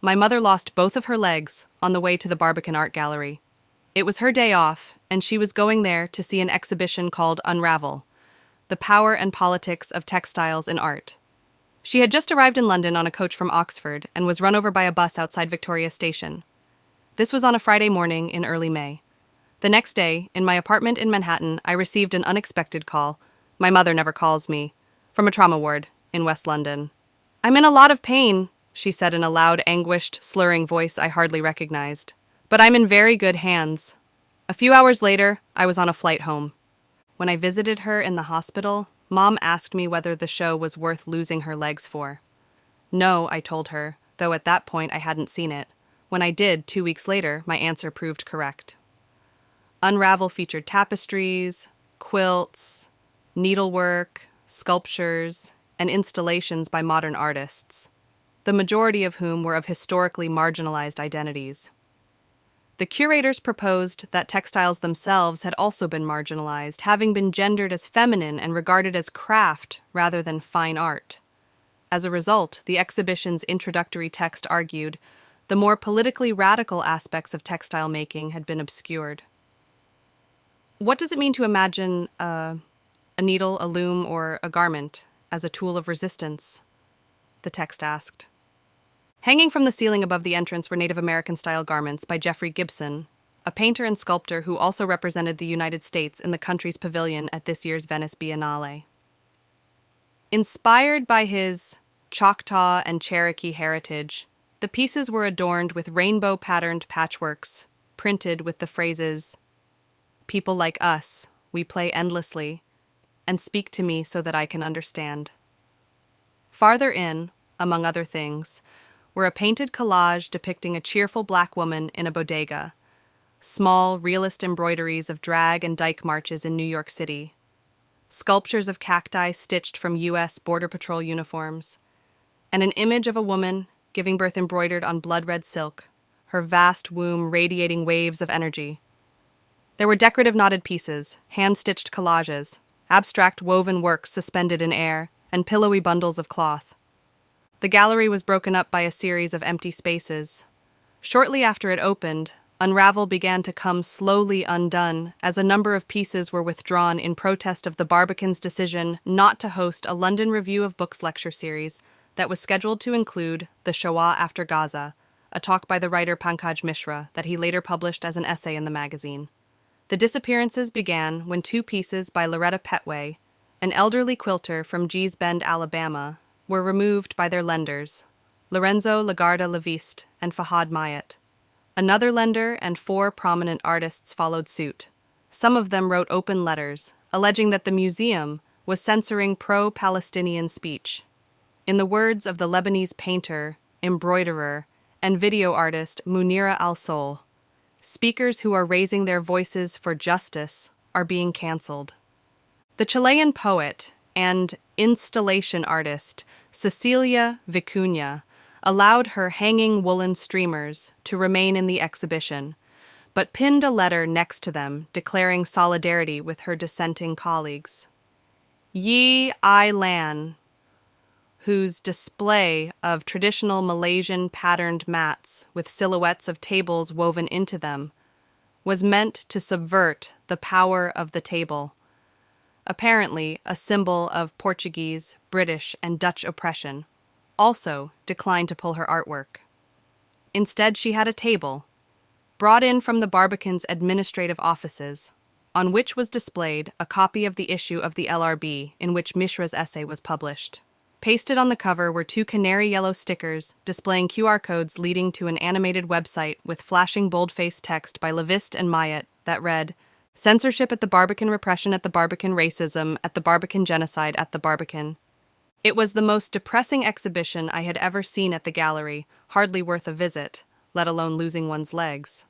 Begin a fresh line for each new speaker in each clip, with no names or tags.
My mother lost both of her legs on the way to the Barbican Art Gallery. It was her day off, and she was going there to see an exhibition called Unravel, the power and politics of textiles in art. She had just arrived in London on a coach from Oxford and was run over by a bus outside Victoria Station. This was on a Friday morning in early May. The next day, in my apartment in Manhattan, I received an unexpected call. My mother never calls me. From a trauma ward in West London. "I'm in a lot of pain," she said in a loud, anguished, slurring voice I hardly recognized. "But I'm in very good hands." A few hours later, I was on a flight home. When I visited her in the hospital, Mom asked me whether the show was worth losing her legs for. No, I told her, though at that point I hadn't seen it. When I did, 2 weeks later, my answer proved correct. Unravel featured tapestries, quilts, needlework, sculptures, and installations by modern artists, the majority of whom were of historically marginalized identities. The curators proposed that textiles themselves had also been marginalized, having been gendered as feminine and regarded as craft rather than fine art. As a result, the exhibition's introductory text argued the more politically radical aspects of textile making had been obscured. What does it mean to imagine a needle, a loom, or a garment as a tool of resistance? The text asked. Hanging from the ceiling above the entrance were Native American-style garments by Jeffrey Gibson, a painter and sculptor who also represented the United States in the country's pavilion at this year's Venice Biennale. Inspired by his Choctaw and Cherokee heritage, the pieces were adorned with rainbow-patterned patchworks, printed with the phrases, "People like us, we play endlessly, and speak to me so that I can understand." Farther in, among other things, were a painted collage depicting a cheerful black woman in a bodega, small, realist embroideries of drag and dyke marches in New York City, sculptures of cacti stitched from U.S. Border Patrol uniforms, and an image of a woman giving birth embroidered on blood-red silk, her vast womb radiating waves of energy. There were decorative knotted pieces, hand-stitched collages, abstract woven works suspended in air, and pillowy bundles of cloth. The gallery was broken up by a series of empty spaces. Shortly after it opened, Unravel began to come slowly undone as a number of pieces were withdrawn in protest of the Barbican's decision not to host a London Review of Books lecture series that was scheduled to include The Shoah After Gaza, a talk by the writer Pankaj Mishra that he later published as an essay in the magazine. The disappearances began when 2 pieces by Loretta Petway, an elderly quilter from Gee's Bend, Alabama, were removed by their lenders, Lorenzo Lagarda Leviste and Fahad Mayat. Another lender and 4 prominent artists followed suit. Some of them wrote open letters, alleging that the museum was censoring pro-Palestinian speech. In the words of the Lebanese painter, embroiderer, and video artist Munira Al-Sol, speakers who are raising their voices for justice are being cancelled. The Chilean poet and installation artist Cecilia Vicuña allowed her hanging woolen streamers to remain in the exhibition, but pinned a letter next to them declaring solidarity with her dissenting colleagues. Yi I Lan, whose display of traditional Malaysian patterned mats with silhouettes of tables woven into them was meant to subvert the power of the table, apparently a symbol of Portuguese, British, and Dutch oppression, also declined to pull her artwork. Instead, she had a table, brought in from the Barbican's administrative offices, on which was displayed a copy of the issue of the LRB in which Mishra's essay was published. Pasted on the cover were 2 canary yellow stickers displaying QR codes leading to an animated website with flashing bold-faced text by Leviste and Mayat that read, "Censorship at the Barbican, repression at the Barbican, racism at the Barbican, genocide at the Barbican." It was the most depressing exhibition I had ever seen at the gallery, hardly worth a visit, let alone losing one's legs.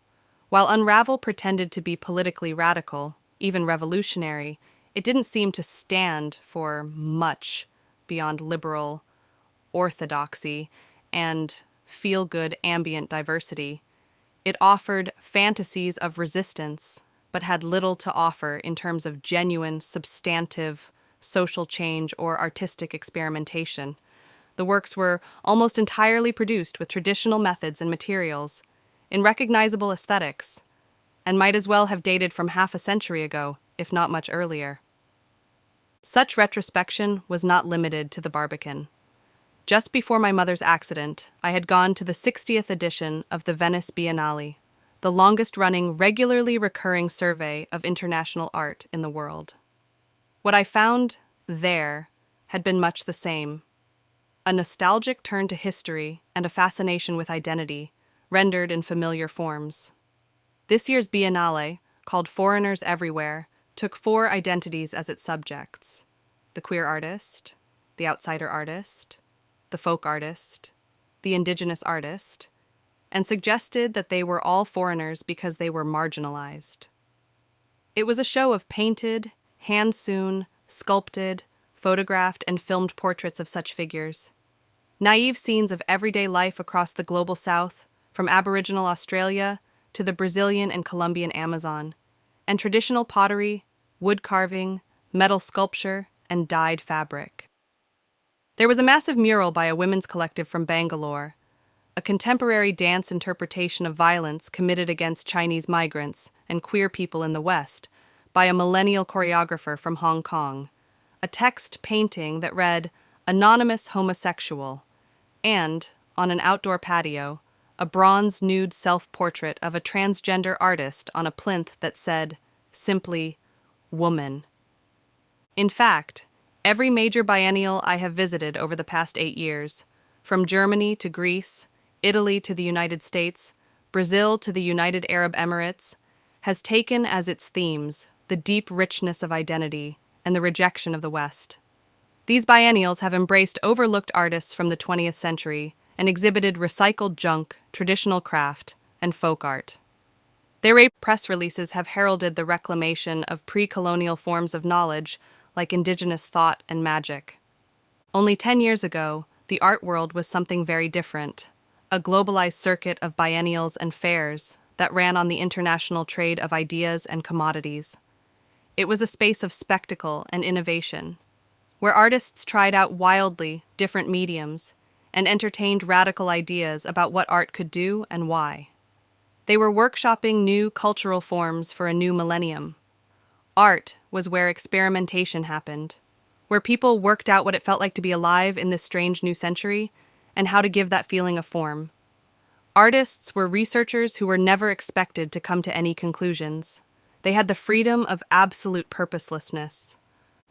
While Unravel pretended to be politically radical, even revolutionary, it didn't seem to stand for much beyond liberal orthodoxy and feel-good ambient diversity. It offered fantasies of resistance, but had little to offer in terms of genuine, substantive social change or artistic experimentation. The works were almost entirely produced with traditional methods and materials, in recognizable aesthetics, and might as well have dated from half a century ago, if not much earlier. Such retrospection was not limited to the Barbican. Just before my mother's accident, I had gone to the 60th edition of the Venice Biennale, the longest-running, regularly recurring survey of international art in the world. What I found there had been much the same: a nostalgic turn to history and a fascination with identity, rendered in familiar forms. This year's Biennale, called Foreigners Everywhere, took 4 identities as its subjects: the queer artist, the outsider artist, the folk artist, the indigenous artist, and suggested that they were all foreigners because they were marginalized. It was a show of painted, hand-sewn, sculpted, photographed, and filmed portraits of such figures. Naive scenes of everyday life across the global south, from Aboriginal Australia to the Brazilian and Colombian Amazon, and traditional pottery, wood carving, metal sculpture, and dyed fabric. There was a massive mural by a women's collective from Bangalore, a contemporary dance interpretation of violence committed against Chinese migrants and queer people in the West by a millennial choreographer from Hong Kong, a text painting that read, "Anonymous Homosexual," and, on an outdoor patio, a bronze nude self-portrait of a transgender artist on a plinth that said, simply, "Woman." In fact, every major biennial I have visited over the past 8 years, from Germany to Greece, Italy to the United States, Brazil to the United Arab Emirates, has taken as its themes the deep richness of identity and the rejection of the West. These biennials have embraced overlooked artists from the 20th century and exhibited recycled junk, traditional craft, and folk art. Their press releases have heralded the reclamation of pre-colonial forms of knowledge like indigenous thought and magic. Only 10 years ago, the art world was something very different, a globalized circuit of biennials and fairs that ran on the international trade of ideas and commodities. It was a space of spectacle and innovation, where artists tried out wildly different mediums and entertained radical ideas about what art could do and why. They were workshopping new cultural forms for a new millennium. Art was where experimentation happened, where people worked out what it felt like to be alive in this strange new century and how to give that feeling a form. Artists were researchers who were never expected to come to any conclusions. They had the freedom of absolute purposelessness.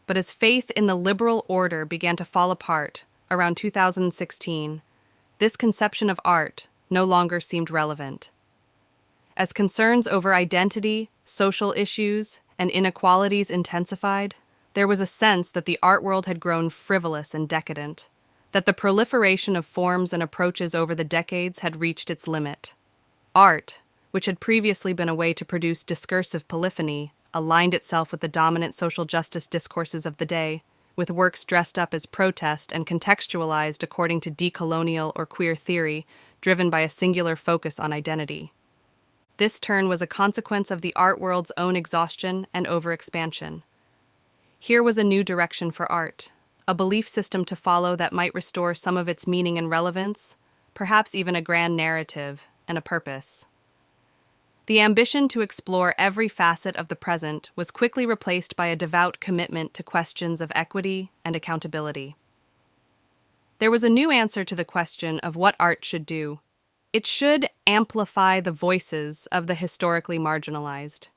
But as faith in the liberal order began to fall apart around 2016, this conception of art no longer seemed relevant. As concerns over identity, social issues, and inequalities intensified, there was a sense that the art world had grown frivolous and decadent, that the proliferation of forms and approaches over the decades had reached its limit. Art, which had previously been a way to produce discursive polyphony, aligned itself with the dominant social justice discourses of the day, with works dressed up as protest and contextualized according to decolonial or queer theory, driven by a singular focus on identity. This turn was a consequence of the art world's own exhaustion and overexpansion. Here was a new direction for art, a belief system to follow that might restore some of its meaning and relevance, perhaps even a grand narrative and a purpose. The ambition to explore every facet of the present was quickly replaced by a devout commitment to questions of equity and accountability. There was a new answer to the question of what art should do. It should amplify the voices of the historically marginalized.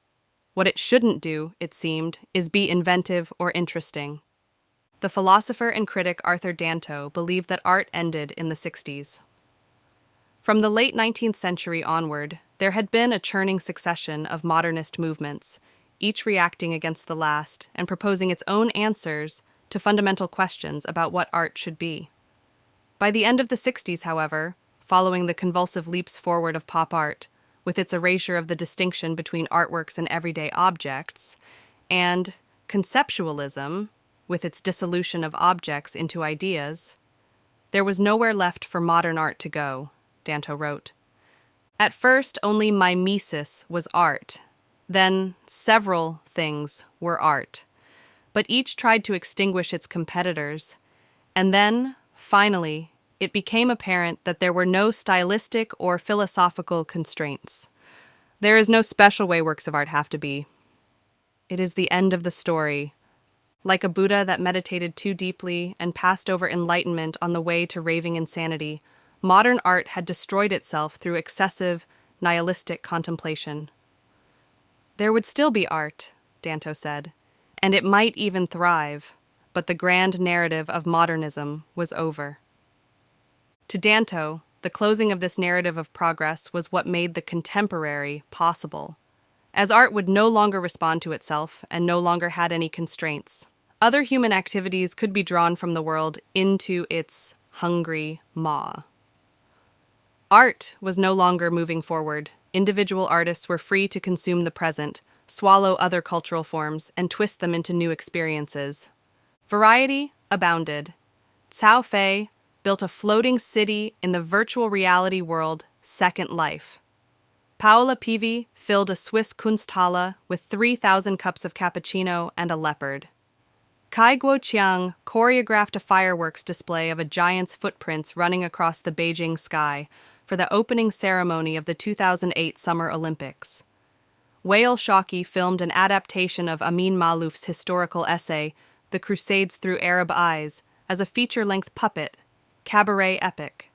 What it shouldn't do, it seemed, is be inventive or interesting. The philosopher and critic Arthur Danto believed that art ended in the 60s. From the late 19th century onward, there had been a churning succession of modernist movements, each reacting against the last and proposing its own answers to fundamental questions about what art should be. By the end of the 60s, however, following the convulsive leaps forward of pop art, with its erasure of the distinction between artworks and everyday objects, and conceptualism, with its dissolution of objects into ideas, there was nowhere left for modern art to go, Danto wrote. At first, only mimesis was art. Then, several things were art. But each tried to extinguish its competitors. And then, finally, it became apparent that there were no stylistic or philosophical constraints. There is no special way works of art have to be. It is the end of the story. Like a Buddha that meditated too deeply and passed over enlightenment on the way to raving insanity, modern art had destroyed itself through excessive, nihilistic contemplation. There would still be art, Danto said, and it might even thrive, but the grand narrative of modernism was over. To Danto, the closing of this narrative of progress was what made the contemporary possible, as art would no longer respond to itself and no longer had any constraints. Other human activities could be drawn from the world into its hungry maw. Art was no longer moving forward. Individual artists were free to consume the present, swallow other cultural forms, and twist them into new experiences. Variety abounded. Cao Fei built a floating city in the virtual reality world, Second Life. Paola Pivi filled a Swiss Kunsthalle with 3,000 cups of cappuccino and a leopard. Kai Guoqiang choreographed a fireworks display of a giant's footprints running across the Beijing sky for the opening ceremony of the 2008 Summer Olympics. Wael Shawky filmed an adaptation of Amin Malouf's historical essay, The Crusades Through Arab Eyes, as a feature-length puppet, cabaret epic.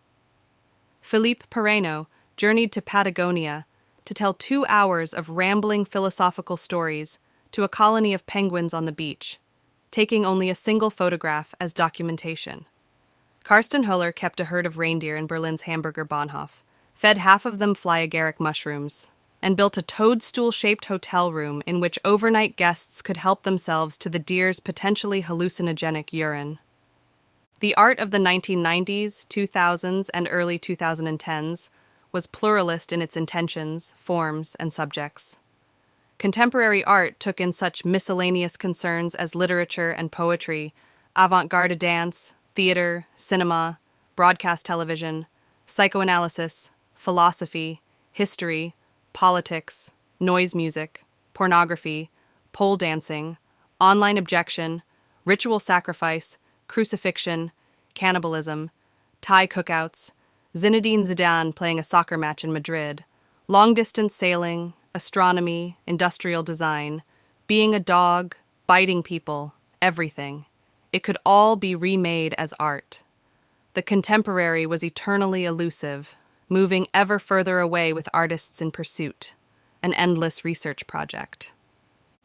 Philippe Perreno journeyed to Patagonia to tell 2 hours of rambling philosophical stories to a colony of penguins on the beach, taking only a single photograph as documentation. Karsten Höller kept a herd of reindeer in Berlin's Hamburger Bahnhof, fed half of them fly agaric mushrooms, and built a toadstool-shaped hotel room in which overnight guests could help themselves to the deer's potentially hallucinogenic urine. The art of the 1990s, 2000s, and early 2010s was pluralist in its intentions, forms, and subjects. Contemporary art took in such miscellaneous concerns as literature and poetry, avant-garde dance, theater, cinema, broadcast television, psychoanalysis, philosophy, history, politics, noise music, pornography, pole dancing, online objection, ritual sacrifice, crucifixion, cannibalism, Thai cookouts, Zinedine Zidane playing a soccer match in Madrid, long-distance sailing, astronomy, industrial design, being a dog, biting people, everything. It could all be remade as art. The contemporary was eternally elusive, moving ever further away with artists in pursuit, an endless research project.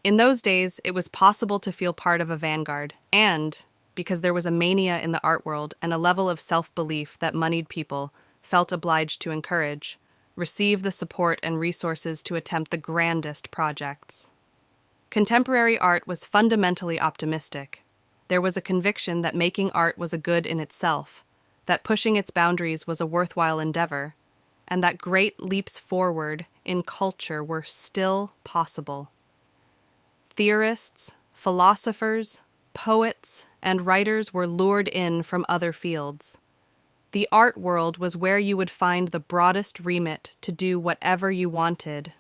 In those days, it was possible to feel part of a vanguard, and, because there was a mania in the art world and a level of self-belief that moneyed people felt obliged to encourage, receive the support and resources to attempt the grandest projects. Contemporary art was fundamentally optimistic. There was a conviction that making art was a good in itself, that pushing its boundaries was a worthwhile endeavor, and that great leaps forward in culture were still possible. Theorists, philosophers, poets, and writers were lured in from other fields. The art world was where you would find the broadest remit to do whatever you wanted.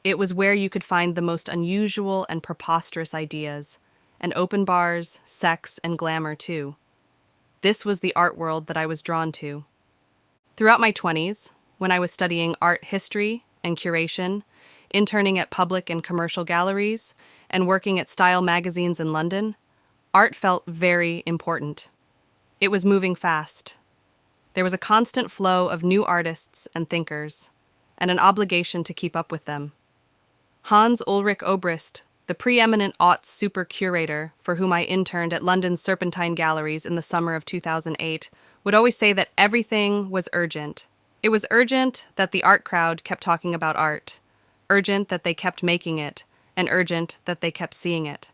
It was where you could find the most unusual and preposterous ideas, and open bars, sex, and glamour too. This was the art world that I was drawn to. Throughout my 20s, when I was studying art history and curation, interning at public and commercial galleries, and working at style magazines in London, art felt very important. It was moving fast. There was a constant flow of new artists and thinkers, and an obligation to keep up with them. Hans Ulrich Obrist, the preeminent aughts super curator for whom I interned at London's Serpentine Galleries in the summer of 2008, would always say that everything was urgent. It was urgent that the art crowd kept talking about art, urgent that they kept making it, and urgent that they kept seeing it.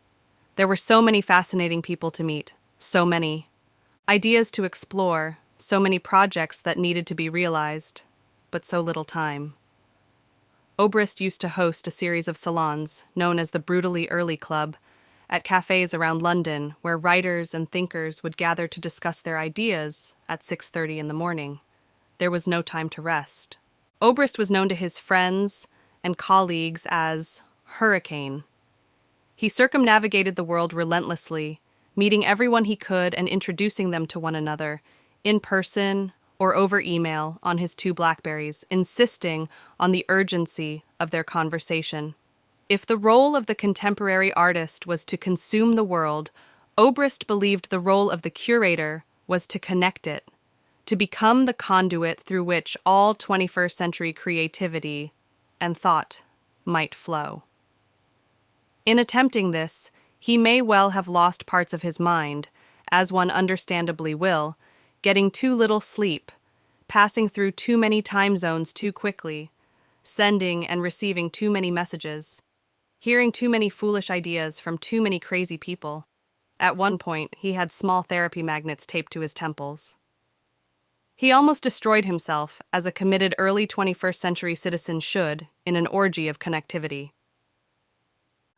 There were so many fascinating people to meet, so many ideas to explore, so many projects that needed to be realized, but so little time. Obrist used to host a series of salons, known as the Brutally Early Club, at cafes around London where writers and thinkers would gather to discuss their ideas at 6:30 in the morning. There was no time to rest. Obrist was known to his friends and colleagues as Hurricane. He circumnavigated the world relentlessly, meeting everyone he could and introducing them to one another, in person or over email on his two Blackberries, insisting on the urgency of their conversation. If the role of the contemporary artist was to consume the world, Obrist believed the role of the curator was to connect it, to become the conduit through which all 21st century creativity and thought might flow. In attempting this, he may well have lost parts of his mind, as one understandably will, getting too little sleep, passing through too many time zones too quickly, sending and receiving too many messages, hearing too many foolish ideas from too many crazy people. At one point, he had small therapy magnets taped to his temples. He almost destroyed himself, as a committed early 21st century citizen should, in an orgy of connectivity.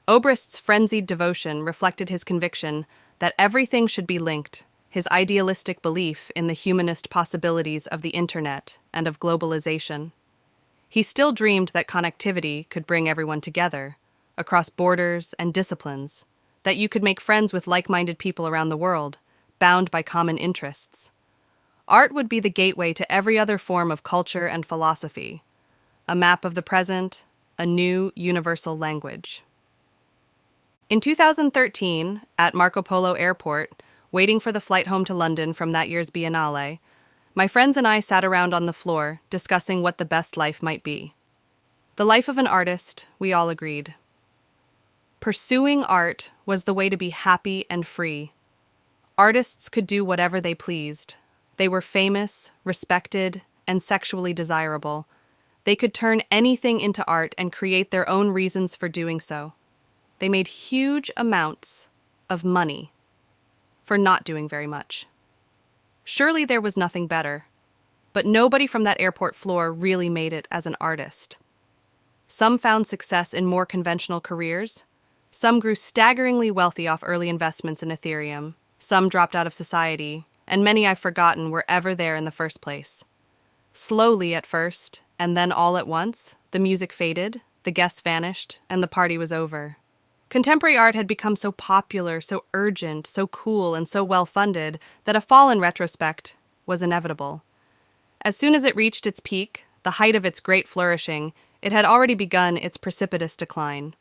Obrist's frenzied devotion reflected his conviction that everything should be linked, his idealistic belief in the humanist possibilities of the internet and of globalization. He still dreamed that connectivity could bring everyone together, across borders and disciplines, that you could make friends with like-minded people around the world, bound by common interests. Art would be the gateway to every other form of culture and philosophy, a map of the present, a new universal language. In 2013, at Marco Polo Airport, waiting for the flight home to London from that year's Biennale, my friends and I sat around on the floor discussing what the best life might be. The life of an artist, we all agreed. Pursuing art was the way to be happy and free. Artists could do whatever they pleased. They were famous, respected, and sexually desirable. They could turn anything into art and create their own reasons for doing so. They made huge amounts of money for not doing very much. Surely there was nothing better, but nobody from that airport floor really made it as an artist. Some found success in more conventional careers. Some grew staggeringly wealthy off early investments in Ethereum. Some dropped out of society, and many I've forgotten were ever there in the first place. Slowly at first, and then all at once, the music faded, the guests vanished, and the party was over. Contemporary art had become so popular, so urgent, so cool, and so well-funded that a fall in retrospect was inevitable. As soon as it reached its peak, the height of its great flourishing, it had already begun its precipitous decline.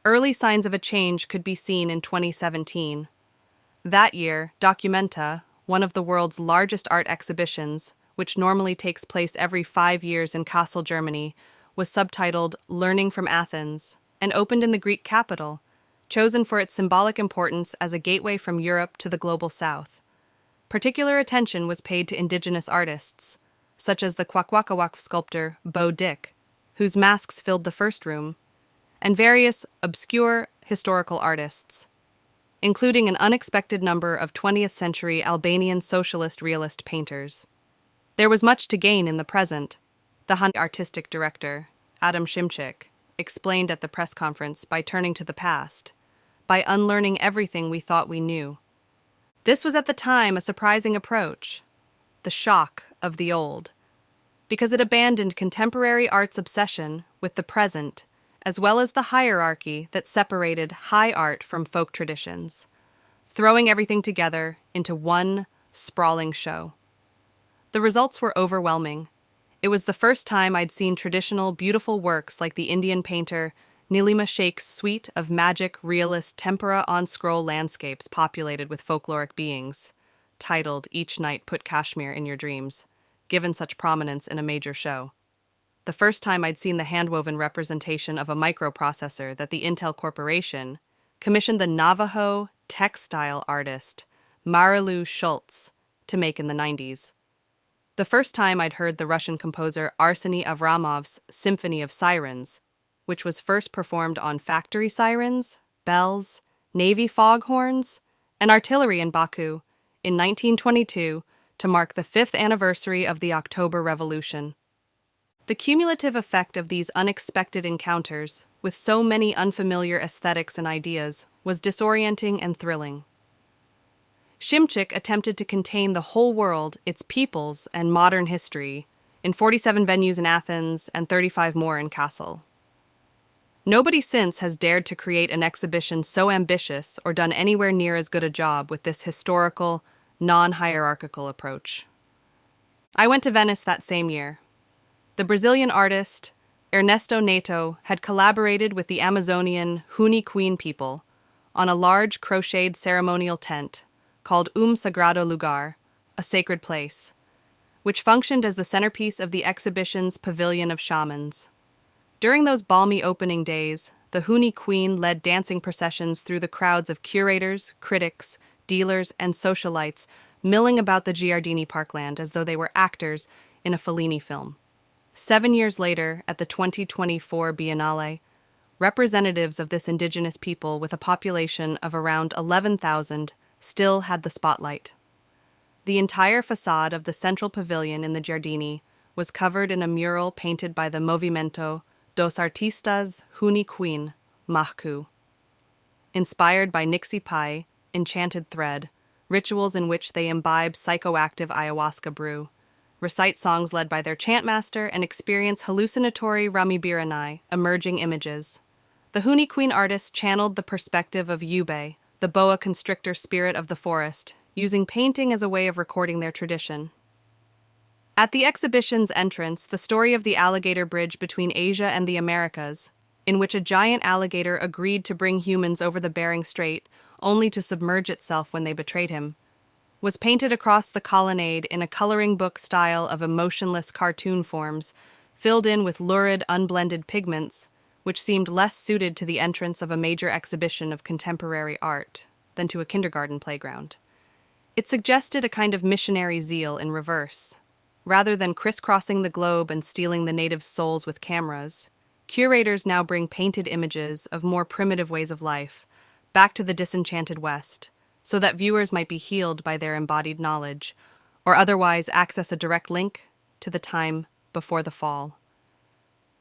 Early signs of a change could be seen in 2017. That year, Documenta, one of the world's largest art exhibitions, which normally takes place every 5 years in Kassel, Germany, was subtitled Learning from Athens, and opened in the Greek capital, chosen for its symbolic importance as a gateway from Europe to the global south. Particular attention was paid to indigenous artists, such as the Kwakwaka'wakw sculptor Bo Dick, whose masks filled the first room, and various obscure historical artists, including an unexpected number of 20th century Albanian socialist realist painters. There was much to gain in the present, the Hun artistic director, Adam Shimczyk, explained at the press conference by turning to the past, by unlearning everything we thought we knew. This was at the time a surprising approach, the shock of the old, because it abandoned contemporary art's obsession with the present, as well as the hierarchy that separated high art from folk traditions, throwing everything together into one sprawling show. The results were overwhelming. It was the first time I'd seen traditional, beautiful works like the Indian painter Nilima Sheikh's suite of magic, realist, tempera-on-scroll landscapes populated with folkloric beings, titled Each Night Put Kashmir in Your Dreams, given such prominence in a major show. The first time I'd seen the hand-woven representation of a microprocessor that the Intel Corporation commissioned the Navajo textile artist Marilu Schultz to make in the 90s. The first time I'd heard the Russian composer Arseny Avramov's Symphony of Sirens, which was first performed on factory sirens, bells, Navy foghorns, and artillery in Baku in 1922 to mark the 5th anniversary of the October Revolution. The cumulative effect of these unexpected encounters with so many unfamiliar aesthetics and ideas was disorienting and thrilling. Shimczyk attempted to contain the whole world, its peoples, and modern history in 47 venues in Athens and 35 more in Kassel. Nobody since has dared to create an exhibition so ambitious or done anywhere near as good a job with this historical, non-hierarchical approach. I went to Venice that same year. The Brazilian artist, Ernesto Neto, had collaborated with the Amazonian Huni Queen people on a large crocheted ceremonial tent called Sagrado Lugar, a sacred place, which functioned as the centerpiece of the exhibition's pavilion of shamans. During those balmy opening days, the Huni Queen led dancing processions through the crowds of curators, critics, dealers, and socialites milling about the Giardini parkland as though they were actors in a Fellini film. 7 years later, at the 2024 Biennale, representatives of this indigenous people with a population of around 11,000 still had the spotlight. The entire facade of the central pavilion in the Giardini was covered in a mural painted by the Movimento dos Artistas Huni Queen, Mahku. Inspired by Nixie Pai, Enchanted Thread, rituals in which they imbibe psychoactive ayahuasca brew, recite songs led by their chantmaster, and experience hallucinatory Ramibiranai, emerging images. The Huni Queen artists channeled the perspective of Yube, the boa constrictor spirit of the forest, using painting as a way of recording their tradition. At the exhibition's entrance, the story of the alligator bridge between Asia and the Americas, in which a giant alligator agreed to bring humans over the Bering Strait only to submerge itself when they betrayed him, was painted across the colonnade in a coloring book style of emotionless cartoon forms, filled in with lurid, unblended pigments, which seemed less suited to the entrance of a major exhibition of contemporary art than to a kindergarten playground. It suggested a kind of missionary zeal in reverse. Rather than crisscrossing the globe and stealing the native souls with cameras, curators now bring painted images of more primitive ways of life back to the disenchanted West, so that viewers might be healed by their embodied knowledge, or otherwise access a direct link to the time before the fall.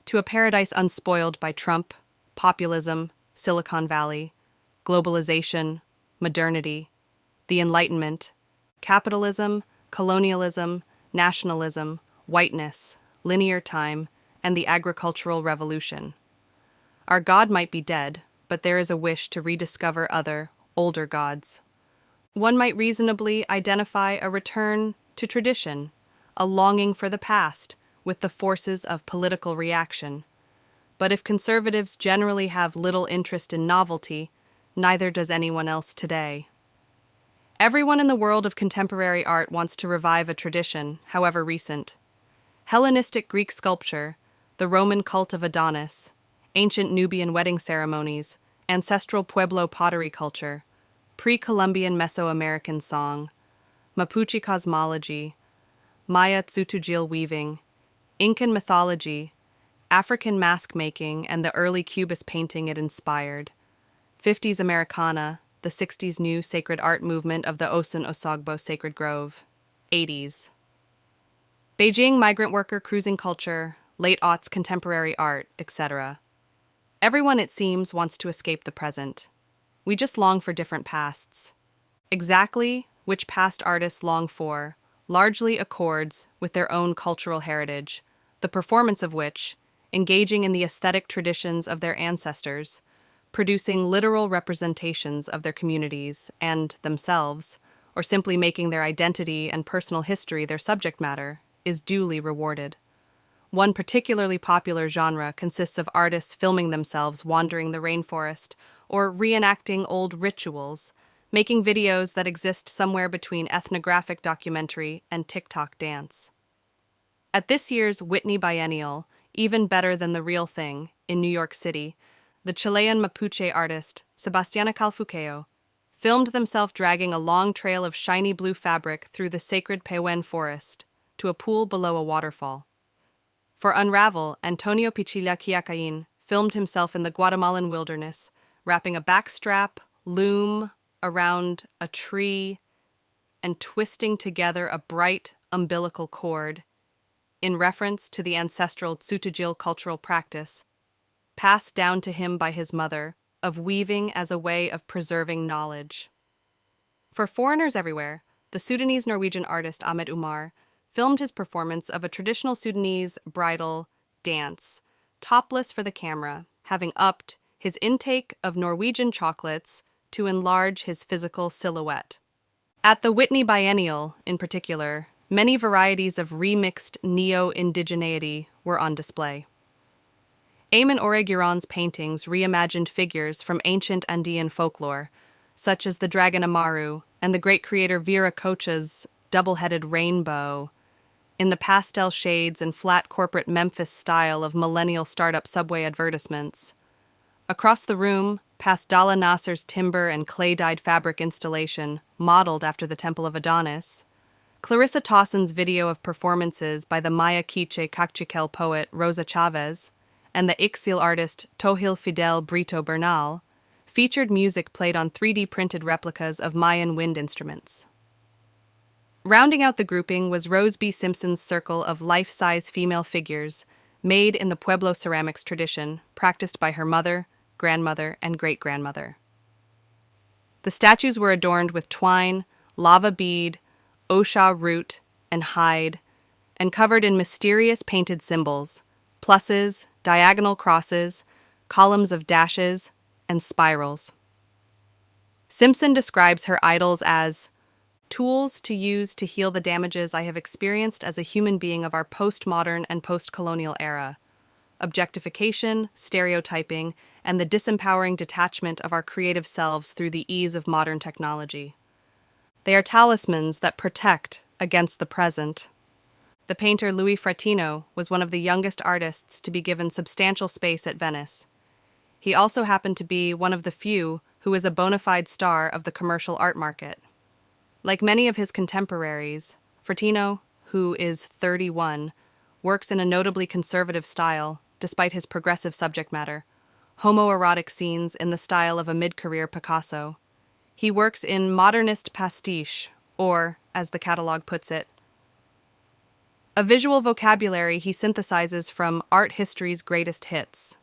To a paradise unspoiled by Trump, populism, Silicon Valley, globalization, modernity, the Enlightenment, capitalism, colonialism, nationalism, whiteness, linear time, and the agricultural revolution. Our God might be dead, but there is a wish to rediscover other, older gods. One might reasonably identify a return to tradition, a longing for the past, with the forces of political reaction. But if conservatives generally have little interest in novelty, neither does anyone else today. Everyone in the world of contemporary art wants to revive a tradition, however recent. Hellenistic Greek sculpture, the Roman cult of Adonis, ancient Nubian wedding ceremonies, ancestral Pueblo pottery culture, pre-Columbian Mesoamerican song, Mapuche cosmology, Maya Tsutujil weaving, Incan mythology, African mask making, and the early Cubist painting it inspired, 50s Americana, the 60s new sacred art movement of the Osun Osogbo Sacred Grove, 80s. Beijing migrant worker cruising culture, late aughts contemporary art, etc. Everyone, it seems, wants to escape the present. We just long for different pasts. Exactly which past artists long for largely accords with their own cultural heritage, the performance of which, engaging in the aesthetic traditions of their ancestors, producing literal representations of their communities and themselves, or simply making their identity and personal history their subject matter, is duly rewarded. One particularly popular genre consists of artists filming themselves wandering the rainforest or reenacting old rituals, making videos that exist somewhere between ethnographic documentary and TikTok dance. At this year's Whitney Biennial, even better than the real thing, in New York City, the Chilean Mapuche artist, Sebastiana Calfuqueo, filmed themselves dragging a long trail of shiny blue fabric through the sacred Pehuen forest to a pool below a waterfall. For Unravel, Antonio Pichilla Quiacain filmed himself in the Guatemalan wilderness, wrapping a backstrap, loom around a tree, and twisting together a bright umbilical cord, in reference to the ancestral Tsutujil cultural practice, passed down to him by his mother, of weaving as a way of preserving knowledge. For foreigners everywhere, the Sudanese-Norwegian artist Ahmed Umar filmed his performance of a traditional Sudanese bridal dance, topless for the camera, having upped his intake of Norwegian chocolates to enlarge his physical silhouette. At the Whitney Biennial, in particular, many varieties of remixed neo-indigeneity were on display. Eamon Oreguiron's paintings reimagined figures from ancient Andean folklore, such as the dragon Amaru and the great creator Vera Kocha's double-headed rainbow, in the pastel shades and flat corporate Memphis style of millennial startup Subway advertisements. Across the room, past Dalla Nasser's timber and clay-dyed fabric installation, modeled after the Temple of Adonis, Clarissa Towson's video of performances by the Maya Quiche Cachiquel poet Rosa Chavez and the Ixil artist Tohil Fidel Brito Bernal featured music played on 3D printed replicas of Mayan wind instruments. Rounding out the grouping was Rose B. Simpson's circle of life-size female figures made in the Pueblo ceramics tradition, practiced by her mother, grandmother, and great-grandmother. The statues were adorned with twine, lava bead, osha root, and hide, and covered in mysterious painted symbols, pluses, diagonal crosses, columns of dashes, and spirals. Simpson describes her idols as tools to use to heal the damages I have experienced as a human being of our postmodern and post-colonial era, objectification, stereotyping, and the disempowering detachment of our creative selves through the ease of modern technology. They are talismans that protect against the present. The painter Louis Fratino was one of the youngest artists to be given substantial space at Venice. He also happened to be one of the few who is a bona fide star of the commercial art market. Like many of his contemporaries, Fratino, who is 31, works in a notably conservative style, despite his progressive subject matter, homoerotic scenes in the style of a mid-career Picasso. He works in modernist pastiche, or, as the catalog puts it, a visual vocabulary he synthesizes from art history's greatest hits.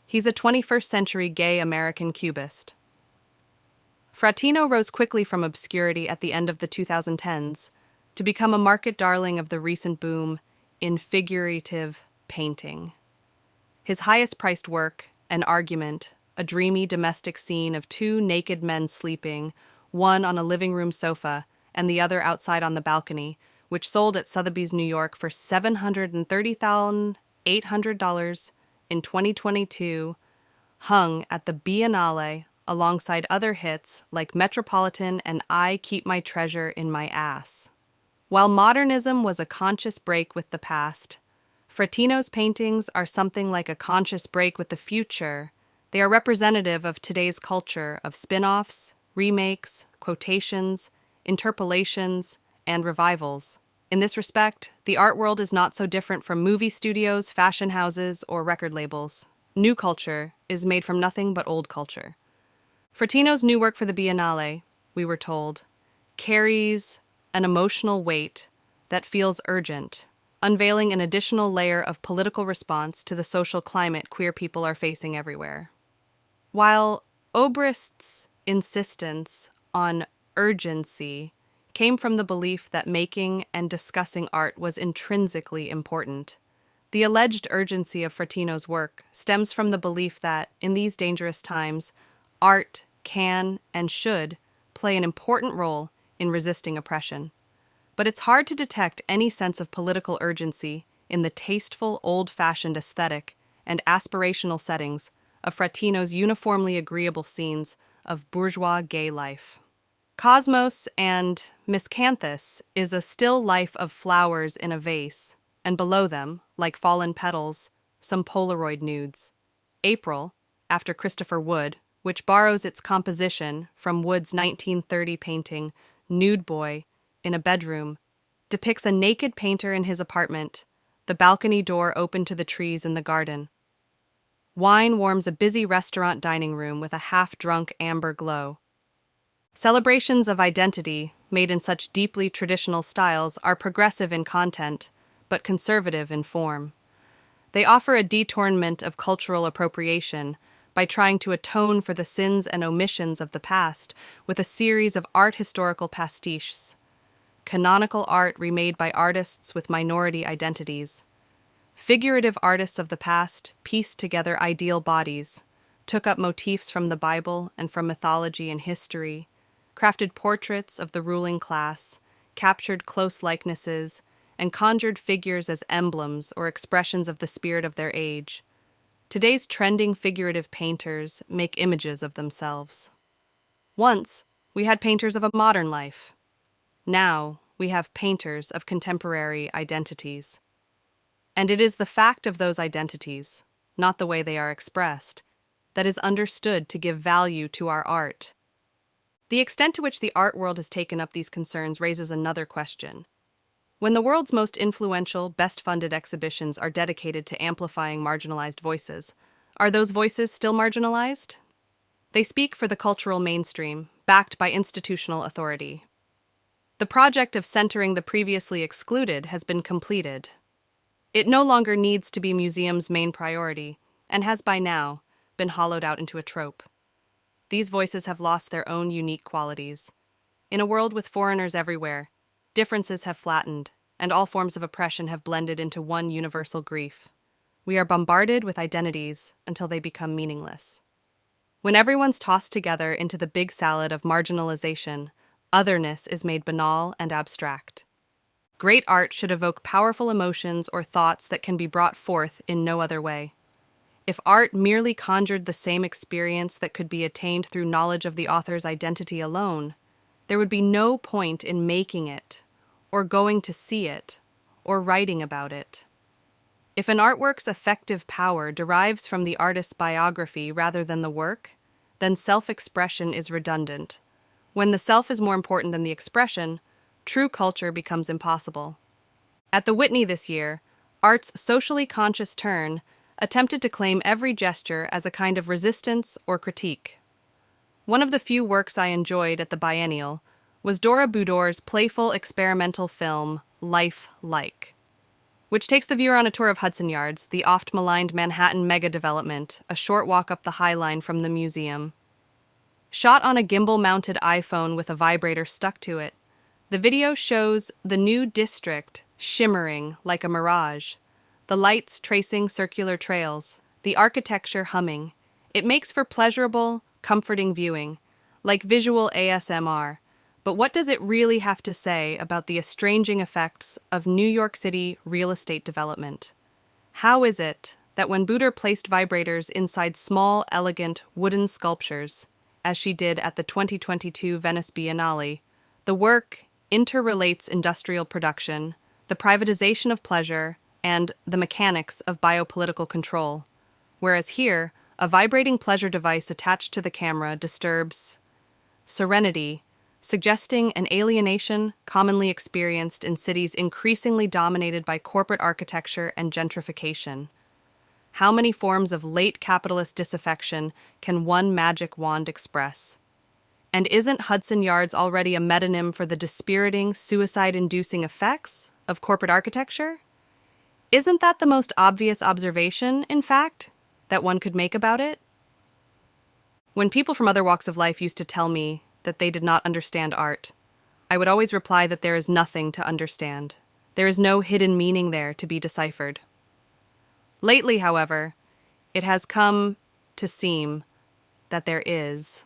He's a 21st century gay American cubist. Fratino rose quickly from obscurity at the end of the 2010s to become a market darling of the recent boom in figurative painting. His highest-priced work, An Argument, a dreamy domestic scene of two naked men sleeping, one on a living room sofa and the other outside on the balcony, which sold at Sotheby's, New York for $730,800 in 2022, hung at the Biennale alongside other hits like Metropolitan and I Keep My Treasure in My Ass. While modernism was a conscious break with the past, Fratino's paintings are something like a conscious break with the future. They are representative of today's culture of spin-offs, remakes, quotations, interpolations, and revivals. In this respect, the art world is not so different from movie studios, fashion houses, or record labels. New culture is made from nothing but old culture. Fratino's new work for the Biennale, we were told, carries an emotional weight that feels urgent, unveiling an additional layer of political response to the social climate queer people are facing everywhere. While Obrist's insistence on urgency came from the belief that making and discussing art was intrinsically important, the alleged urgency of Fratino's work stems from the belief that, in these dangerous times, art can and should play an important role in resisting oppression. But it's hard to detect any sense of political urgency in the tasteful, old-fashioned aesthetic and aspirational settings of Fratino's uniformly agreeable scenes of bourgeois gay life. Cosmos and Miscanthus is a still life of flowers in a vase, and below them, like fallen petals, some Polaroid nudes. April, after Christopher Wood, which borrows its composition from Wood's 1930 painting Nude Boy in a Bedroom, depicts a naked painter in his apartment, the balcony door open to the trees in the garden. Wine warms a busy restaurant dining room with a half-drunk amber glow. Celebrations of identity, made in such deeply traditional styles, are progressive in content, but conservative in form. They offer a detournement of cultural appropriation by trying to atone for the sins and omissions of the past with a series of art historical pastiches, canonical art remade by artists with minority identities. Figurative artists of the past pieced together ideal bodies, took up motifs from the Bible and from mythology and history, crafted portraits of the ruling class, captured close likenesses, and conjured figures as emblems or expressions of the spirit of their age. Today's trending figurative painters make images of themselves. Once, we had painters of a modern life. Now, we have painters of contemporary identities. And it is the fact of those identities, not the way they are expressed, that is understood to give value to our art. The extent to which the art world has taken up these concerns raises another question. When the world's most influential, best-funded exhibitions are dedicated to amplifying marginalized voices, are those voices still marginalized? They speak for the cultural mainstream, backed by institutional authority. The project of centering the previously excluded has been completed. It no longer needs to be museums' main priority, and has by now been hollowed out into a trope. These voices have lost their own unique qualities. In a world with foreigners everywhere, differences have flattened, and all forms of oppression have blended into one universal grief. We are bombarded with identities until they become meaningless. When everyone's tossed together into the big salad of marginalization, otherness is made banal and abstract. Great art should evoke powerful emotions or thoughts that can be brought forth in no other way. If art merely conjured the same experience that could be attained through knowledge of the author's identity alone, there would be no point in making it, or going to see it, or writing about it. If an artwork's effective power derives from the artist's biography rather than the work, then self-expression is redundant. When the self is more important than the expression, true culture becomes impossible. At the Whitney this year, art's socially conscious turn attempted to claim every gesture as a kind of resistance or critique. One of the few works I enjoyed at the biennial was Dora Budor's playful experimental film, Life Like, which takes the viewer on a tour of Hudson Yards, the oft-maligned Manhattan mega-development, a short walk up the High Line from the museum. Shot on a gimbal-mounted iPhone with a vibrator stuck to it, the video shows the new district shimmering like a mirage, the lights tracing circular trails, the architecture humming. It makes for pleasurable, comforting viewing, like visual ASMR. But what does it really have to say about the estranging effects of New York City real estate development? How is it that when Budor placed vibrators inside small, elegant, wooden sculptures, as she did at the 2022 Venice Biennale, the work interrelates industrial production, the privatization of pleasure, and the mechanics of biopolitical control, whereas here, a vibrating pleasure device attached to the camera disturbs serenity, suggesting an alienation commonly experienced in cities increasingly dominated by corporate architecture and gentrification. How many forms of late capitalist disaffection can one magic wand express? And isn't Hudson Yards already a metonym for the dispiriting, suicide-inducing effects of corporate architecture? Isn't that the most obvious observation, in fact, that one could make about it? When people from other walks of life used to tell me that they did not understand art, I would always reply that there is nothing to understand. There is no hidden meaning there to be deciphered. Lately, however, it has come to seem that there is.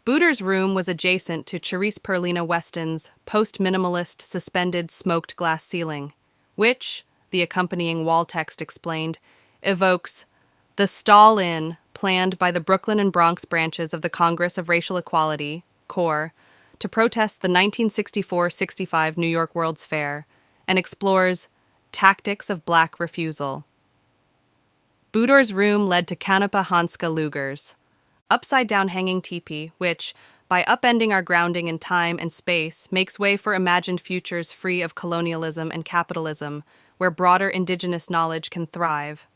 Budor's room was adjacent to Charisse Perlina Weston's post-minimalist suspended smoked glass ceiling, which, the accompanying wall text explained, evokes the stall-in planned by the Brooklyn and Bronx branches of the Congress of Racial Equality, CORE, to protest the 1964-65 New York World's Fair, and explores tactics of black refusal. Budor's room led to Canepa Hanska Luger's upside-down hanging teepee, which, by upending our grounding in time and space, makes way for imagined futures free of colonialism and capitalism, where broader indigenous knowledge can thrive.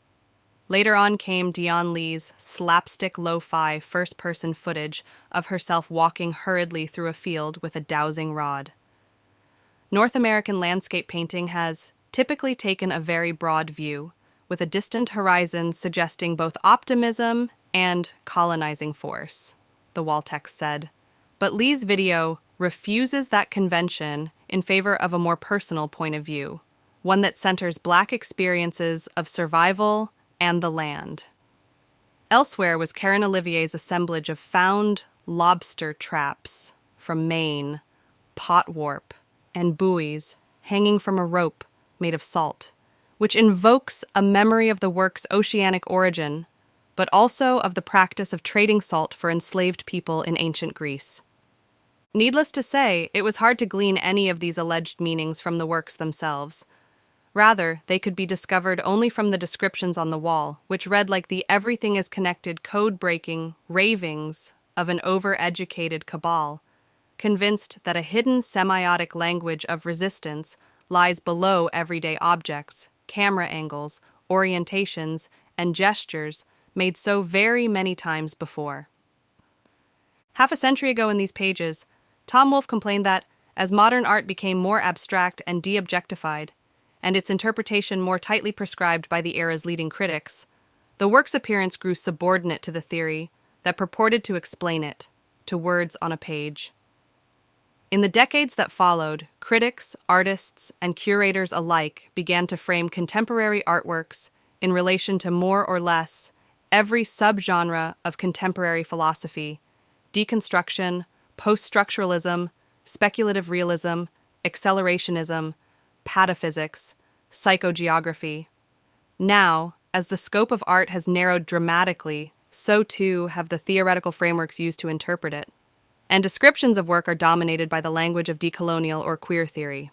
Later on came Dion Lee's slapstick lo-fi first-person footage of herself walking hurriedly through a field with a dowsing rod. North American landscape painting has typically taken a very broad view, with a distant horizon suggesting both optimism and colonizing force, the wall text said. But Lee's video refuses that convention in favor of a more personal point of view, one that centers Black experiences of survival and the land. Elsewhere was Karen Olivier's assemblage of found lobster traps from Maine, pot warp, and buoys hanging from a rope made of salt, which invokes a memory of the work's oceanic origin, but also of the practice of trading salt for enslaved people in ancient Greece. Needless to say, it was hard to glean any of these alleged meanings from the works themselves. Rather, they could be discovered only from the descriptions on the wall, which read like the everything-is-connected code-breaking ravings of an over-educated cabal, convinced that a hidden semiotic language of resistance lies below everyday objects, camera angles, orientations, and gestures made so very many times before. Half a century ago in these pages, Tom Wolfe complained that, as modern art became more abstract and de-objectified, and its interpretation more tightly prescribed by the era's leading critics, the work's appearance grew subordinate to the theory that purported to explain it, to words on a page. In the decades that followed, critics, artists, and curators alike began to frame contemporary artworks in relation to more or less every subgenre of contemporary philosophy: deconstruction, post-structuralism, speculative realism, accelerationism, pataphysics, psychogeography. Now, as the scope of art has narrowed dramatically, so too have the theoretical frameworks used to interpret it, and descriptions of work are dominated by the language of decolonial or queer theory.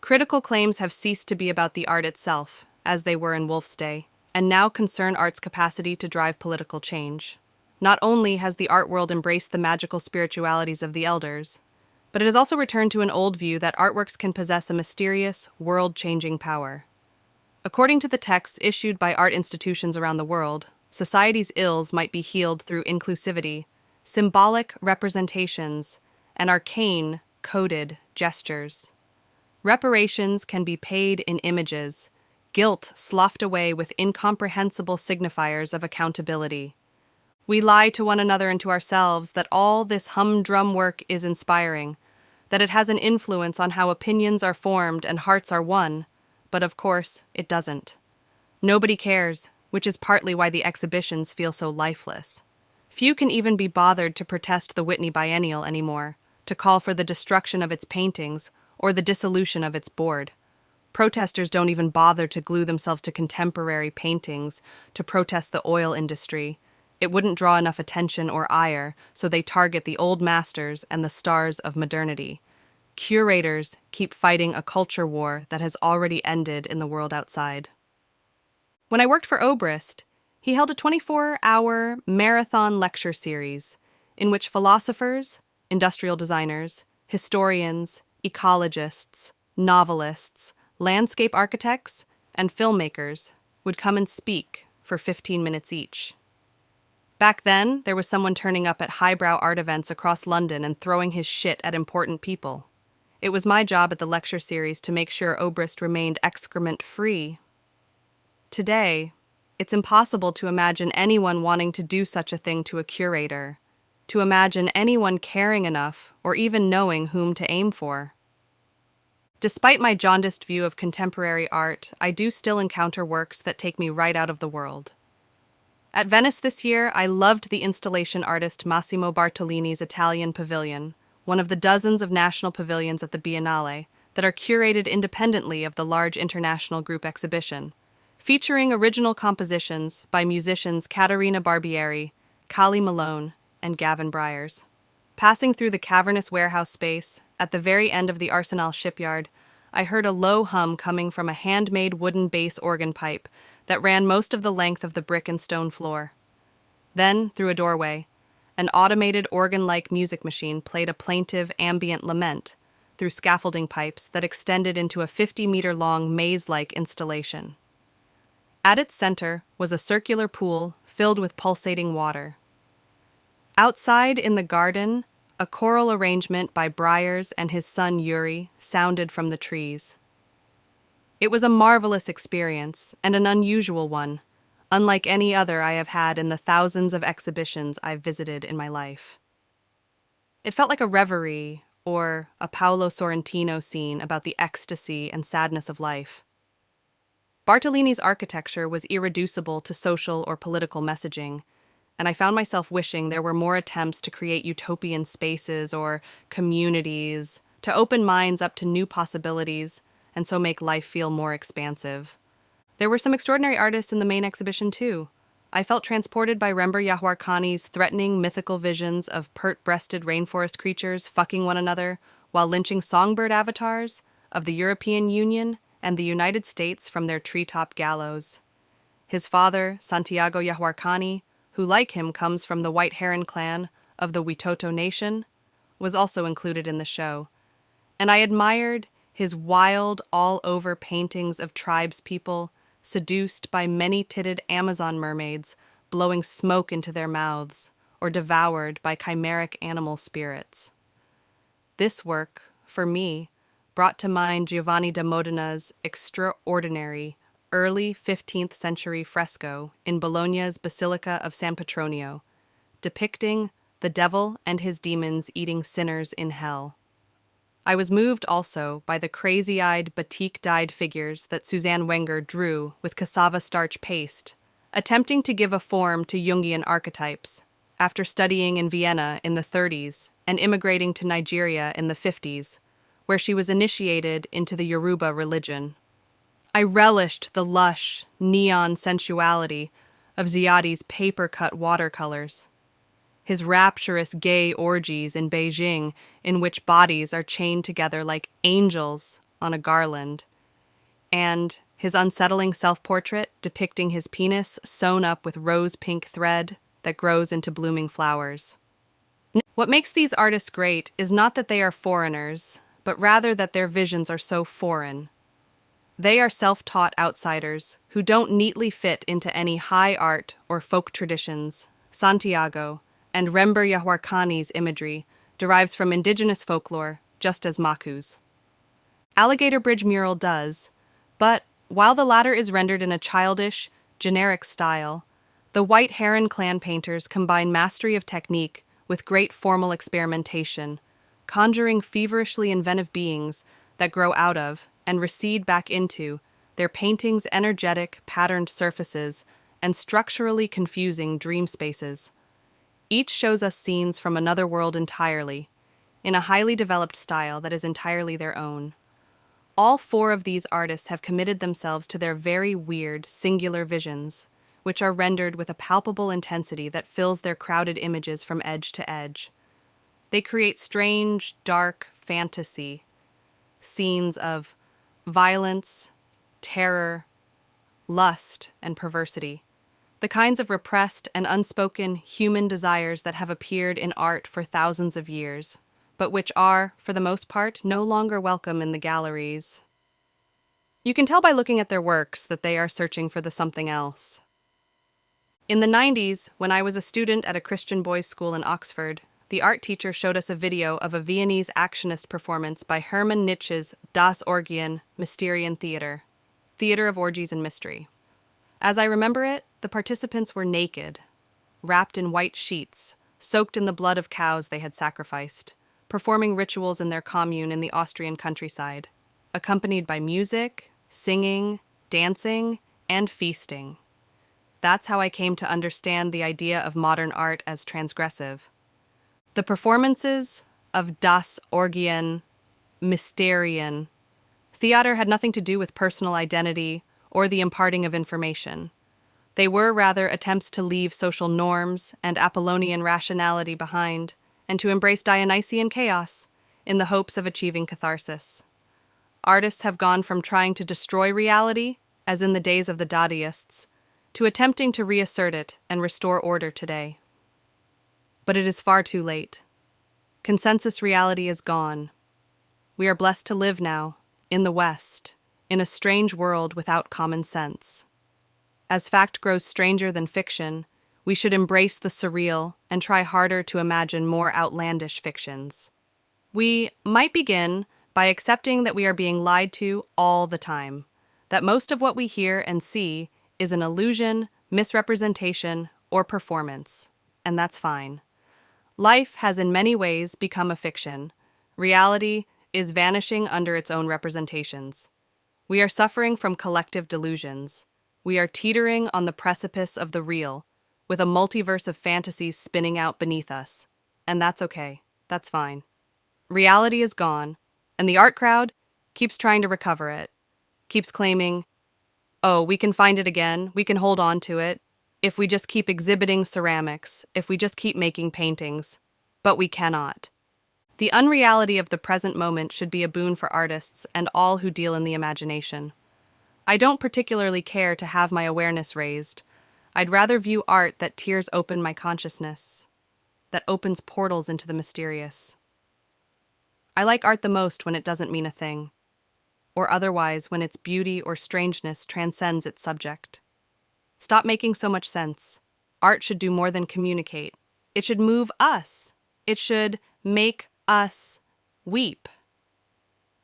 Critical claims have ceased to be about the art itself, as they were in Wolfe's day, and now concern art's capacity to drive political change. Not only has the art world embraced the magical spiritualities of the elders, but it has also returned to an old view that artworks can possess a mysterious, world-changing power. According to the texts issued by art institutions around the world, society's ills might be healed through inclusivity, symbolic representations, and arcane, coded gestures. Reparations can be paid in images, guilt sloughed away with incomprehensible signifiers of accountability. We lie to one another and to ourselves that all this humdrum work is inspiring, that it has an influence on how opinions are formed and hearts are won, but of course, it doesn't. Nobody cares, which is partly why the exhibitions feel so lifeless. Few can even be bothered to protest the Whitney Biennial anymore, to call for the destruction of its paintings or the dissolution of its board. Protesters don't even bother to glue themselves to contemporary paintings to protest the oil industry. It wouldn't draw enough attention or ire, so they target the old masters and the stars of modernity. Curators keep fighting a culture war that has already ended in the world outside. When I worked for Obrist, he held a 24-hour marathon lecture series in which philosophers, industrial designers, historians, ecologists, novelists, landscape architects, and filmmakers would come and speak for 15 minutes each. Back then, there was someone turning up at highbrow art events across London and throwing his shit at important people. It was my job at the lecture series to make sure Obrist remained excrement-free. Today, it's impossible to imagine anyone wanting to do such a thing to a curator, to imagine anyone caring enough or even knowing whom to aim for. Despite my jaundiced view of contemporary art, I do still encounter works that take me right out of the world. At Venice this year, I loved the installation artist Massimo Bartolini's Italian Pavilion, one of the dozens of national pavilions at the Biennale that are curated independently of the large international group exhibition, featuring original compositions by musicians Caterina Barbieri, Kali Malone, and Gavin Bryars. Passing through the cavernous warehouse space, at the very end of the Arsenal shipyard, I heard a low hum coming from a handmade wooden bass organ pipe that ran most of the length of the brick and stone floor. Then, through a doorway, an automated organ-like music machine played a plaintive ambient lament through scaffolding pipes that extended into a 50-meter-long maze-like installation. At its center was a circular pool filled with pulsating water. Outside in the garden, a choral arrangement by Bryars and his son Yuri sounded from the trees. It was a marvelous experience, and an unusual one, unlike any other I have had in the thousands of exhibitions I've visited in my life. It felt like a reverie, or a Paolo Sorrentino scene about the ecstasy and sadness of life. Bartolini's architecture was irreducible to social or political messaging, and I found myself wishing there were more attempts to create utopian spaces or communities, to open minds up to new possibilities, and so make life feel more expansive. There were some extraordinary artists in the main exhibition, too. I felt transported by Rember Yahuarkhani's threatening mythical visions of pert-breasted rainforest creatures fucking one another while lynching songbird avatars of the European Union and the United States from their treetop gallows. His father, Santiago Yahuarkhani, who like him comes from the White Heron clan of the Witoto Nation, was also included in the show, and I admired his wild, all-over paintings of tribespeople seduced by many-titted Amazon mermaids blowing smoke into their mouths, or devoured by chimeric animal spirits. This work, for me, brought to mind Giovanni da Modena extraordinary early 15th century fresco in Bologna's Basilica of San Petronio, depicting the devil and his demons eating sinners in hell. I was moved also by the crazy-eyed batik-dyed figures that Suzanne Wenger drew with cassava starch paste, attempting to give a form to Jungian archetypes, after studying in Vienna in the 30s and immigrating to Nigeria in the 50s, where she was initiated into the Yoruba religion. I relished the lush, neon sensuality of Ziadi's paper-cut watercolors, his rapturous gay orgies in Beijing in which bodies are chained together like angels on a garland, and his unsettling self-portrait depicting his penis sewn up with rose-pink thread that grows into blooming flowers. What makes these artists great is not that they are foreigners, but rather that their visions are so foreign. They are self-taught outsiders who don't neatly fit into any high art or folk traditions. Santiago and Rember Yahuarkhani's imagery derives from indigenous folklore, just as Maku's. Alligator Bridge mural does, but while the latter is rendered in a childish, generic style, the White Heron clan painters combine mastery of technique with great formal experimentation, conjuring feverishly inventive beings that grow out of and recede back into their painting's energetic, patterned surfaces and structurally confusing dream spaces. Each shows us scenes from another world entirely, in a highly developed style that is entirely their own. All four of these artists have committed themselves to their very weird, singular visions, which are rendered with a palpable intensity that fills their crowded images from edge to edge. They create strange, dark fantasy, scenes of violence, terror, lust, and perversity. The kinds of repressed and unspoken human desires that have appeared in art for thousands of years, but which are, for the most part, no longer welcome in the galleries. You can tell by looking at their works that they are searching for the something else. In the 90s, when I was a student at a Christian boys' school in Oxford, the art teacher showed us a video of a Viennese actionist performance by Hermann Nietzsche's Das Orgien Mysterian Theater, Theater of Orgies and Mystery. As I remember it, the participants were naked, wrapped in white sheets, soaked in the blood of cows they had sacrificed, performing rituals in their commune in the Austrian countryside, accompanied by music, singing, dancing, and feasting. That's how I came to understand the idea of modern art as transgressive. The performances of Das Orgien Mysterian Theater had nothing to do with personal identity or the imparting of information. They were rather attempts to leave social norms and Apollonian rationality behind, and to embrace Dionysian chaos in the hopes of achieving catharsis. Artists have gone from trying to destroy reality, as in the days of the Dadaists, to attempting to reassert it and restore order today. But it is far too late. Consensus reality is gone. We are blessed to live now, in the West, in a strange world without common sense. As fact grows stranger than fiction, we should embrace the surreal and try harder to imagine more outlandish fictions. We might begin by accepting that we are being lied to all the time, that most of what we hear and see is an illusion, misrepresentation, or performance, and that's fine. Life has in many ways become a fiction, Reality is vanishing under its own representations. We are suffering from collective delusions. We are teetering on the precipice of the real, with a multiverse of fantasies spinning out beneath us. And that's okay. That's fine. Reality is gone, and the art crowd keeps trying to recover it, keeps claiming, oh, we can find it again, we can hold on to it, if we just keep exhibiting ceramics, if we just keep making paintings. But we cannot. The unreality of the present moment should be a boon for artists and all who deal in the imagination. I don't particularly care to have my awareness raised. I'd rather view art that tears open my consciousness, that opens portals into the mysterious. I like art the most when it doesn't mean a thing, or otherwise when its beauty or strangeness transcends its subject. Stop making so much sense. Art should do more than communicate. It should move us. It should make us weep.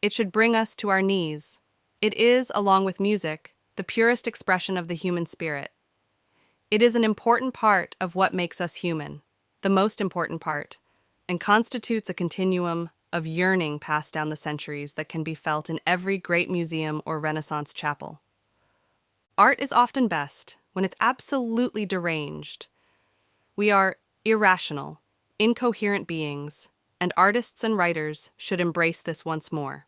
It should bring us to our knees. It is, along with music, the purest expression of the human spirit. It is an important part of what makes us human, the most important part, and constitutes a continuum of yearning passed down the centuries that can be felt in every great museum or Renaissance chapel. Art is often best when it's absolutely deranged. We are irrational, incoherent beings, and artists and writers should embrace this once more.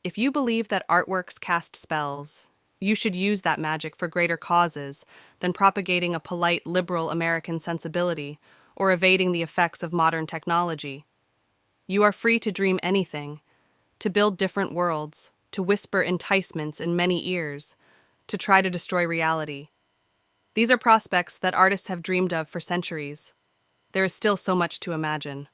If you believe that artworks cast spells, you should use that magic for greater causes than propagating a polite liberal American sensibility or evading the effects of modern technology. You are free to dream anything, to build different worlds, to whisper enticements in many ears, to try to destroy reality. These are prospects that artists have dreamed of for centuries. There is still so much to imagine.